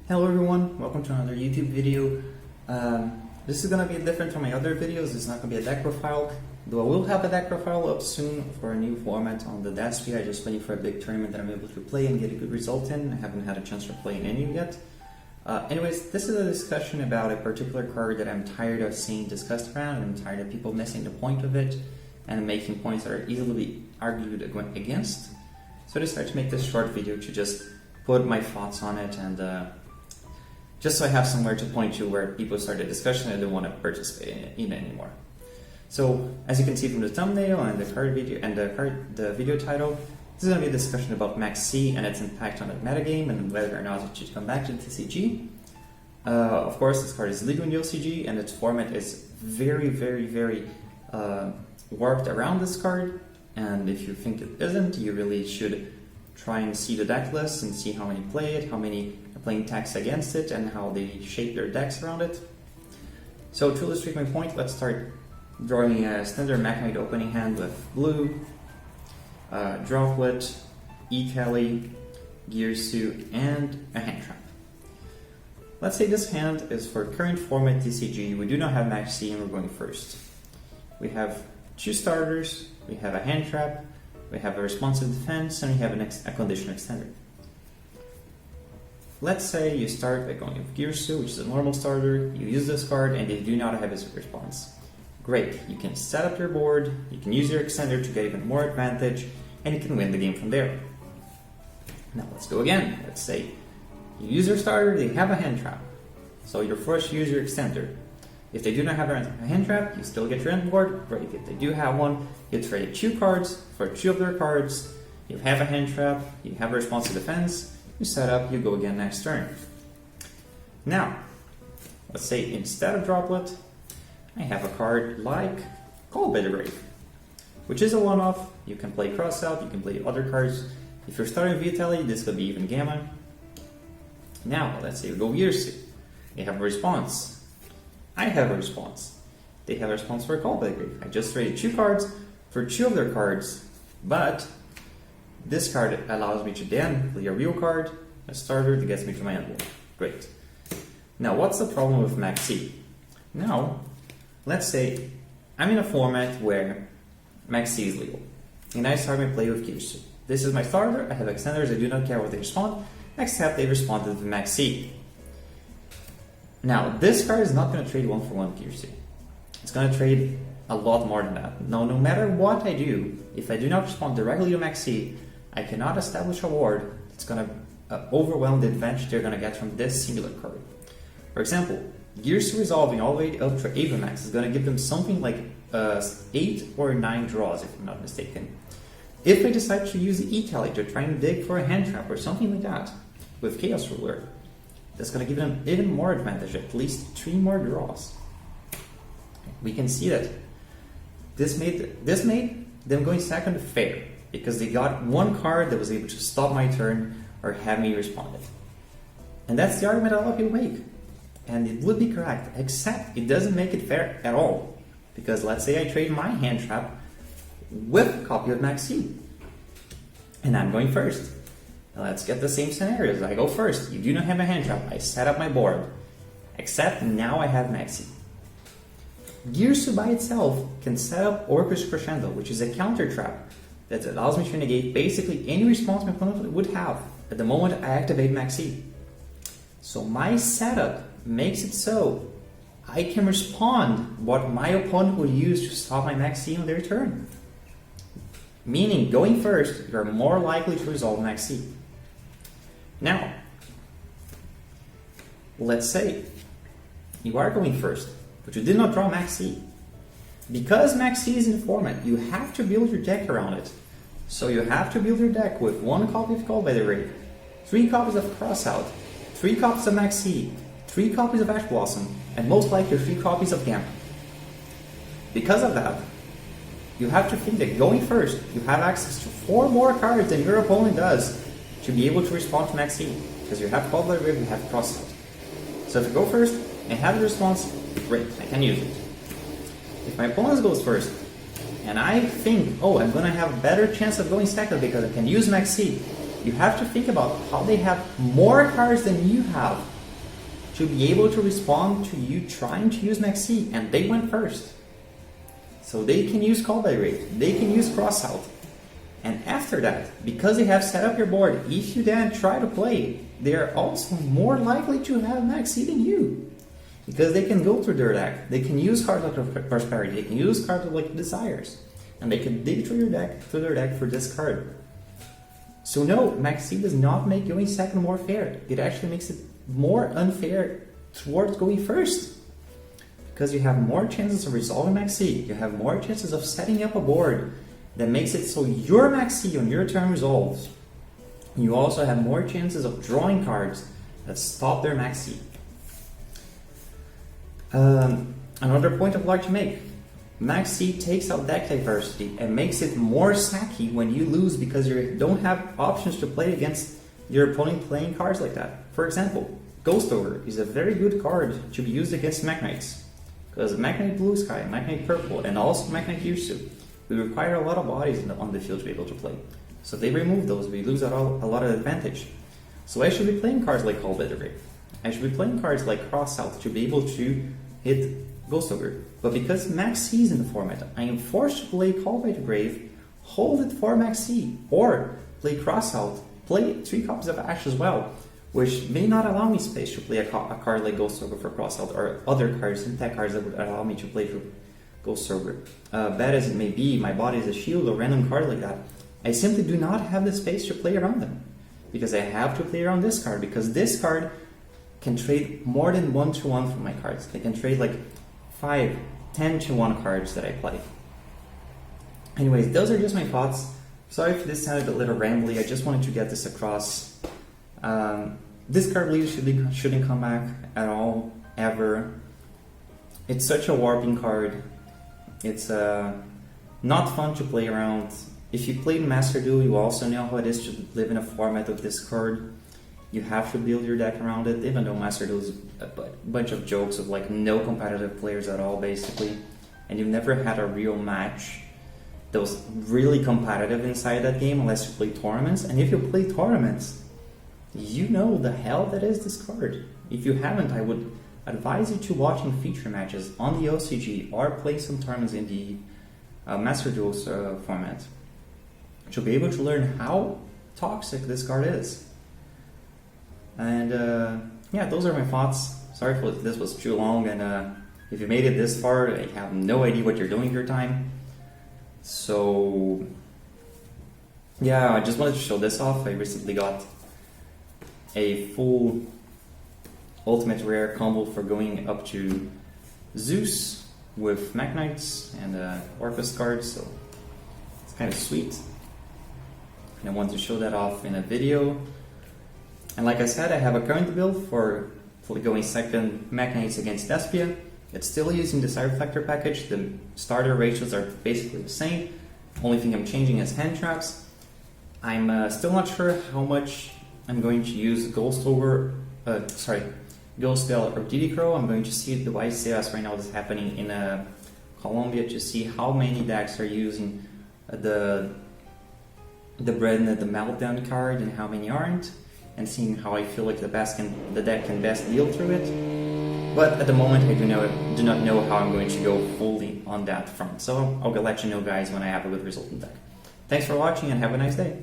Hello everyone, welcome to another YouTube video. This is going to be different from my other videos. It's not going to be a deck profile, though I will have a deck profile up soon for a new format on the demonstrably. I just waiting for a big tournament that I'm able to play and get a good result in. I haven't had a chance to play in any yet. Anyways, this is a discussion about a particular card that I'm tired of seeing discussed around, and I'm tired of people missing the point of it and making points that are easily argued against. So I decided to make this short video to just put my thoughts on it and just so I have somewhere to point to where people start a discussion and don't want to participate in it anymore. So as you can see from the thumbnail and the card video and the video title, this is going to be a discussion about Maxx C and its impact on the metagame and whether or not it should come back to the TCG. Of course, this card is legal in the OCG and its format is very warped around this card. And if you think it isn't, you really should try and see the deck list and see how many play it, how many are playing tax against it, and how they shape their decks around it. So to illustrate my point, let's start drawing a standard mechanite opening hand with blue, droplet, E-Tally, gear suit, and a hand trap. Let's say this hand is for current format TCG. We do not have Maxx C and we're going first. We have two starters, we have a hand trap, we have a responsive defense, and we have a condition extender. Let's say you start by going with Gear Suit, which is a normal starter, you use this card, and they do not have its response. Great, you can set up your board, you can use your extender to get even more advantage, and you can win the game from there. Now let's go again. Let's say you use your starter, they have a hand trap. So you're forced to use your extender. If they do not have a hand trap, you still get your end board. Great. If they do have one, you trade 2 cards for 2 of their cards. You have a hand trap, you have a responsive defense, you set up, you go again next turn. Now, let's say instead of droplet, I have a card like Called by the Grave, which is a one-off. You can play cross out, you can play other cards. If you're starting with E-Tally, this could be even gamma. Now, let's say we go Gear Suit. You have a response. I have a response. They have a response for Called by the Grave. I just traded 2 cards for 2 of their cards, but this card allows me to then play a real card, a starter that gets me to my end board. Great. Now, what's the problem with Maxx C? Now, let's say I'm in a format where Maxx C is legal, and I start my play with Gear Suit. This is my starter. I have extenders. I do not care what they respond, except they responded to Maxx C. Now, this card is not going to trade 1-for-1 Gear Suit. It's going to trade a lot more than that. Now, no matter what I do, if I do not respond directly to Maxx C, I cannot establish a ward that's going to overwhelm the advantage they're going to get from this singular card. For example, Gear Suit resolving all the way up to Avamax is going to give them something like 8 or 9 draws, if I'm not mistaken. If they decide to use the E-Tally to try and dig for a hand trap or something like that with Chaos Ruler, that's going to give them even more advantage, at least 3 more draws. We can see that this made them going second fair, because they got one card that was able to stop my turn or have me respond. And that's the argument a lot of people make. And it would be correct, except it doesn't make it fair at all. Because let's say I trade my hand trap with a copy of Maxx C, and I'm going first. Now let's get the same scenarios. I go first. You do not have a hand trap. I set up my board. Except now I have Maxx C. Gear Suit by itself can set up Orcus Crescendo, which is a counter trap that allows me to negate basically any response my opponent would have at the moment I activate Maxx C. So my setup makes it so I can respond what my opponent would use to stop my Maxx C on their turn. Meaning, going first, you're more likely to resolve Maxx C. Now, let's say you are going first, but you did not draw Maxx C. Because Maxx C is in format, you have to build your deck around it. So you have to build your deck with 1 copy of Called by the Grave, 3 copies of Crossout, 3 copies of Maxx C, 3 copies of Ash Blossom, and most likely 3 copies of Gamma. Because of that, you have to think that going first, you have access to 4 more cards than your opponent does to be able to respond to Maxx C. Because you have Called by the Grave, you have Crossout. So if you go first and have the response, great, I can use it. If my opponent goes first, and I think, oh, I'm going to have a better chance of going second because I can use Maxx C, you have to think about how they have more cards than you have to be able to respond to you trying to use Maxx C, and they went first. So they can use call by rate, they can use cross out. And after that, because they have set up your board, if you then try to play, they are also more likely to have Maxx C than you. Because they can go through their deck, they can use cards like Prosperity, they can use cards like Desires, and they can dig through their deck for this card. So no, Maxx C does not make going second more fair. It actually makes it more unfair towards going first. Because you have more chances of resolving Maxx C, you have more chances of setting up a board that makes it so your Maxx C on your turn resolves. You also have more chances of drawing cards that stop their Maxx C. Another point I'd like to make. Maxx C takes out deck diversity and makes it more sacky when you lose because you don't have options to play against your opponent playing cards like that. For example, Ghost Ogre is a very good card to be used against Mech Knights. Because Mech Knight Blue Sky, Mech Knight Purple, and also Mech Knight Yursu, we require a lot of bodies on the field to be able to play. So they remove those, we lose a lot of advantage. So I should be playing cards like Call by the Grave. I should be playing cards like Cross Out to be able to hit Ghost Ogre. But because Maxx C is in the format, I am forced to play Call by the Grave, hold it for Maxx C, or play Cross Out, play 3 copies of Ash as well, which may not allow me space to play a card like Ghost Ogre for Cross Out, or other cards, synthetic cards that would allow me to play for Ghost Ogre. Bad as it may be, my body is a shield, or random card like that, I simply do not have the space to play around them. Because I have to play around this card, because this card can trade more than 1-to-1 from my cards. They can trade like 5, 10-to-1 cards that I play. Anyways, those are just my thoughts. Sorry if this sounded a little rambly, I just wanted to get this across. This card really shouldn't come back at all, ever. It's such a warping card. It's not fun to play around. If you played Master Duel, you also know how it is to live in a format of this card. You have to build your deck around it, even though Master Duel is a bunch of jokes of like no competitive players at all, basically. And you've never had a real match that was really competitive inside that game unless you play tournaments. And if you play tournaments, you know the hell that is this card. If you haven't, I would advise you to watching feature matches on the OCG or play some tournaments in the Master Duels format to be able to learn how toxic this card is. And yeah, those are my thoughts. Sorry if this was too long, and if you made it this far, I have no idea what you're doing with your time. So yeah, I just wanted to show this off. I recently got a full ultimate rare combo for going up to Zeus with Mech Knights and Orcus cards, so it's kind of sweet. And I want to show that off in a video. And like I said, I have a current build for going second Mech Knights against Despia. It's still using the Side Reflector package. The starter ratios are basically the same. Only thing I'm changing is hand traps. I'm still not sure how much I'm going to use Ghost Ogre, Ghost Bell or Diddy Crow. I'm going to see the YCS right now that's happening in Colombia to see how many decks are using the Bread and the Meltdown card and how many aren't, and seeing how I feel like the deck can best deal through it. But at the moment, I do not know how I'm going to go fully on that front. So I'll let you know, guys, when I have a good resultant deck. Thanks for watching and have a nice day.